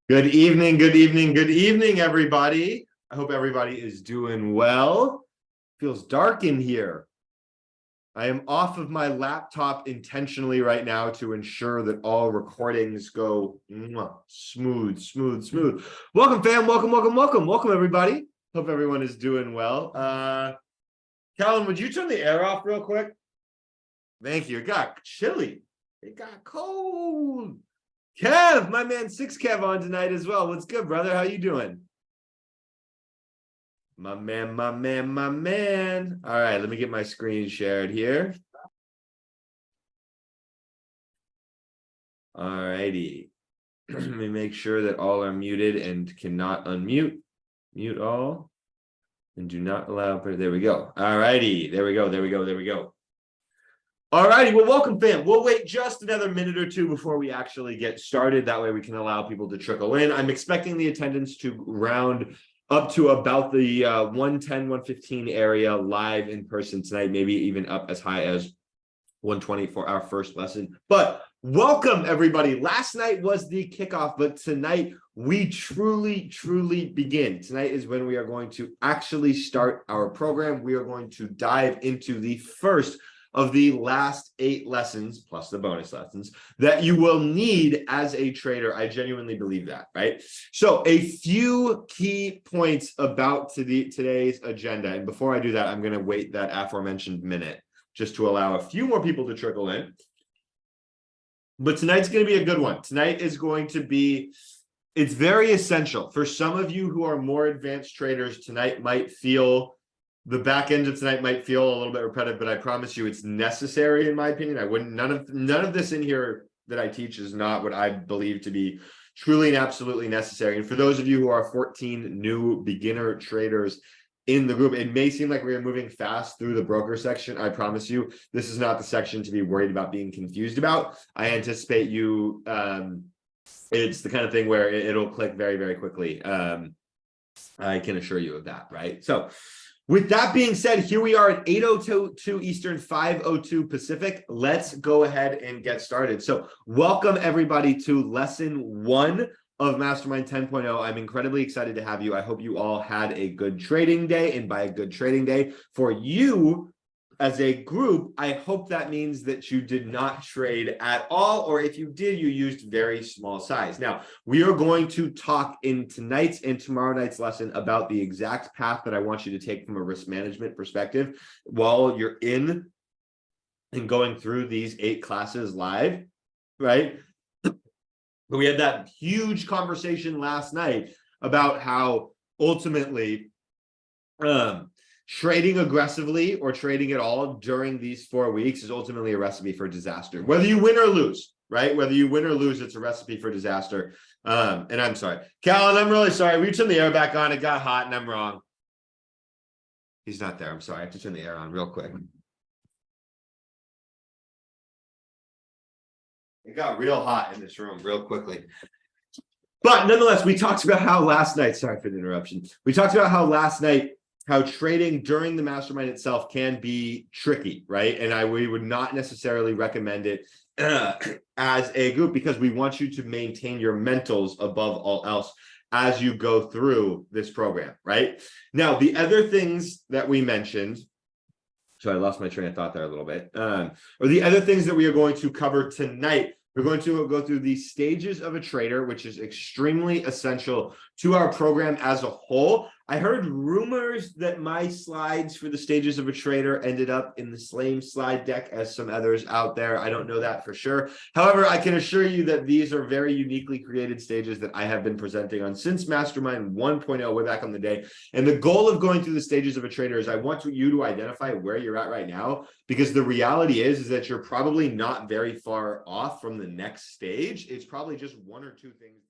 Good evening, good evening, good evening, everybody. I hope everybody is doing well. Feels dark in here. I am off of my laptop intentionally right now to ensure that all recordings go smooth. Welcome, fam. Welcome, everybody. Hope everyone is doing well. Callan, would you turn the air off real quick? Thank you. It got chilly. It got cold. Kev, my man, 6Kev on tonight as well. What's good, brother? How you doing? My man. All right, let me get my screen shared here. All righty. Let me make sure that all are muted and cannot unmute. Mute all. And do not allow. There we go. All righty. There we go. All righty, well, welcome, fam. We'll wait just another minute or two before we actually get started. That way we can allow people to trickle in. I'm expecting the attendance to round up to about the 110, 115 area live in person tonight, maybe even up as high as 120 for our first lesson. But welcome, everybody. Last night was the kickoff, but tonight we truly begin. Tonight is when we are going to actually start our program. We are going to dive into the first of the last 8 lessons, plus the bonus lessons, that you will need as a trader. I genuinely believe that, right? So a few key points about today's agenda. And before I do that, I'm going to wait that aforementioned minute just to allow a few more people to trickle in. But tonight's going to be a good one. Tonight is going to be, it's very essential. For some of you who are more advanced traders, tonight might feel, the back end of tonight might feel a little bit repetitive, but I promise you it's necessary in my opinion. I wouldn't, none of this in here that I teach is not what I believe to be truly and absolutely necessary. And for those of you who are 14 new beginner traders in the group, it may seem like we are moving fast through the broker section. I promise you, this is not the section to be worried about being confused about. I anticipate you, it's the kind of thing where it'll click very quickly. I can assure you of that, right? So with that being said, here we are at 8:02 Eastern, 5:02 Pacific. Let's go ahead and get started. So welcome everybody to lesson 1 of Mastermind 10.0. I'm incredibly excited to have you. I hope you all had a good trading day. And by a good trading day for you as a group, I hope that means that you did not trade at all, or if you did, you used very small size. Now, we are going to talk in tonight's and tomorrow night's lesson about the exact path that I want you to take from a risk management perspective while you're in and going through these 8 classes live, right? But we had that huge conversation last night about how ultimately, trading aggressively or trading at all during these 4 weeks is ultimately a recipe for disaster. Whether you win or lose, right? Whether you win or lose, it's a recipe for disaster. And I'm sorry. Callan, I'm really sorry. We turned the air back on. It got hot and I'm wrong. He's not there. I'm sorry. I have to turn the air on real quick. It got real hot in this room real quickly. But nonetheless, we talked about how last night, sorry for the interruption. We talked about how last night, how trading during the mastermind itself can be tricky, right? And we would not necessarily recommend it as a group because we want you to maintain your mentals above all else as you go through this program, right? Now, the other things that we mentioned, so I lost my train of thought there a little bit, or the other things that we are going to cover tonight, we're going to go through the stages of a trader, which is extremely essential to our program as a whole. I heard rumors that my slides for the stages of a trader ended up in the same slide deck as some others out there. I don't know that for sure. However, I can assure you that these are very uniquely created stages that I have been presenting on since Mastermind 1.0 way back on the day. And the goal of going through the stages of a trader is I want you to identify where you're at right now, because the reality is that you're probably not very far off from the next stage. It's probably just 1 or 2 things.